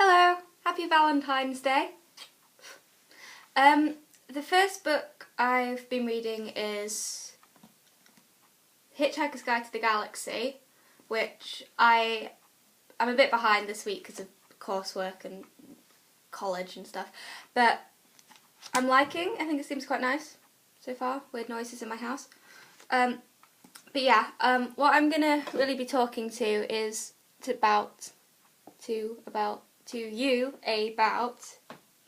Hello, happy Valentine's Day. The first book I've been reading is Hitchhiker's Guide to the Galaxy, which I'm a bit behind this week because of coursework and college and stuff, but I'm liking. I think it seems quite nice so far. Weird noises in my house. But yeah, what I'm gonna really be talking to is about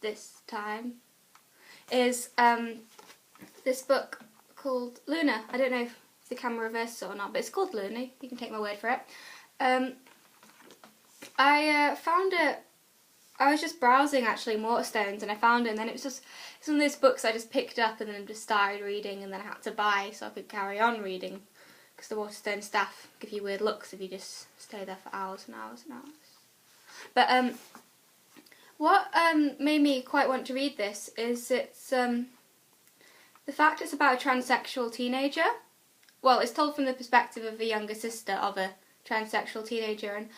this time is this book called Luna. I don't know if the camera reverses it or not, but it's called Luna. You can take my word for it. I found it. I was just browsing actually Waterstones and I found it, and then it was just one of those books I just picked up and then just started reading, and then I had to buy so I could carry on reading because the Waterstone staff give you weird looks if you just stay there for hours and hours and hours. But what made me quite want to read this is it's the fact it's about a transsexual teenager. Well, it's told from the perspective of a younger sister of a transsexual teenager, and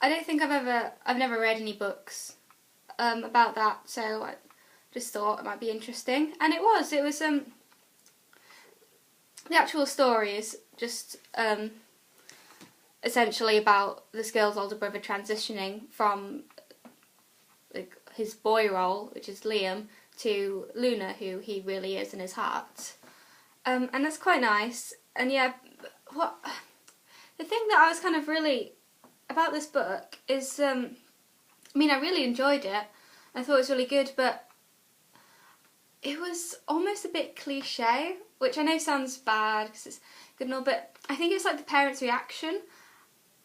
I don't think I've never read any books about that, so I just thought it might be interesting, and it was the actual story is just essentially about this girl's older brother transitioning from his boy role, which is Liam, to Luna, who he really is in his heart. And that's quite nice. And yeah, the thing that I was kind of really about this book is, I really enjoyed it. I thought it was really good, but it was almost a bit cliche, which I know sounds bad because it's good and all, but I think it's like the parents' reaction.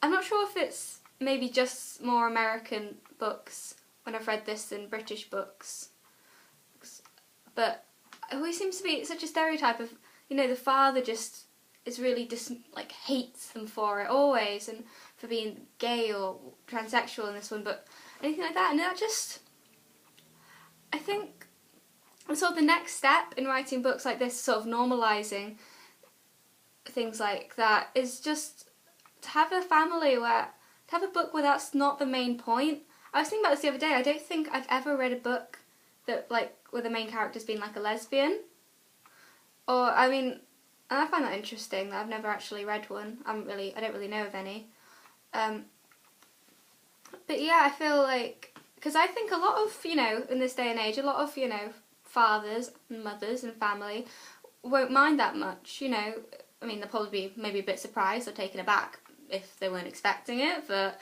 I'm not sure if it's maybe just more American books when I've read this than British books, but it always seems to be such a stereotype of, the father just is really hates them for it always, and for being gay or transsexual in this one, but anything like that, and that just, I think, sort of the next step in writing books like this, sort of normalising things like that, is just to have a book where that's not the main point. I was thinking about this the other day. I don't think I've ever read a book that where the main character's been like a lesbian. Or and I find that interesting that I've never actually read one. I don't really know of any. But yeah, I feel like, because I think a lot of, in this day and age, a lot of, fathers and mothers and family won't mind that much, they'll probably be maybe a bit surprised or taken aback if they weren't expecting it, but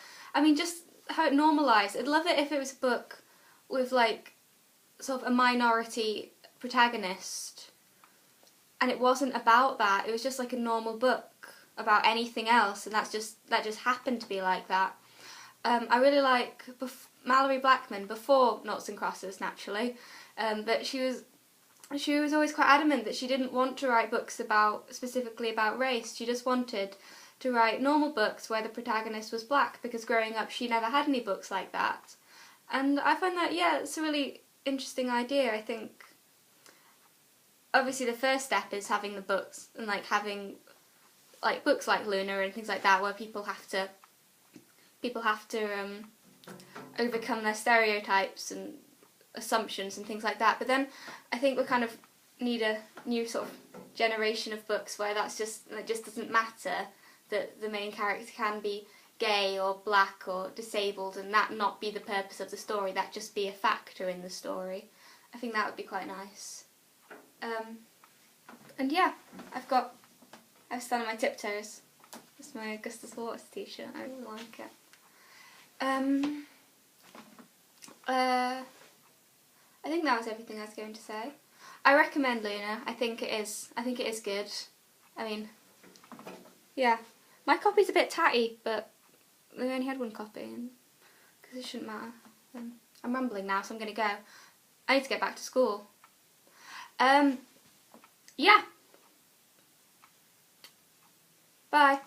just how it normalised. I'd love it if it was a book with sort of a minority protagonist and it wasn't about that. It was just like a normal book about anything else, and that just happened to be like that. I really like Mallory Blackman before Noughts and Crosses, naturally, but she was always quite adamant that she didn't want to write books specifically about race. She just wanted to write normal books where the protagonist was black, because growing up she never had any books like that. And I find that, it's a really interesting idea. I think obviously the first step is having the books, and having books like Luna and things like that, where people have to overcome their stereotypes and assumptions and things like that. But then I think we kind of need a new sort of generation of books where it just doesn't matter that the main character can be gay or black or disabled, and that not be the purpose of the story, that just be a factor in the story. I think that would be quite nice. And yeah, I've stand on my tiptoes. It's my Augustus Waters t-shirt. I really like it. I think that was everything I was going to say. I recommend Luna. I think it is good. Yeah. My copy's a bit tatty, but we only had one copy, because it shouldn't matter. I'm rambling now, so I'm going to go. I need to get back to school. Yeah. Bye.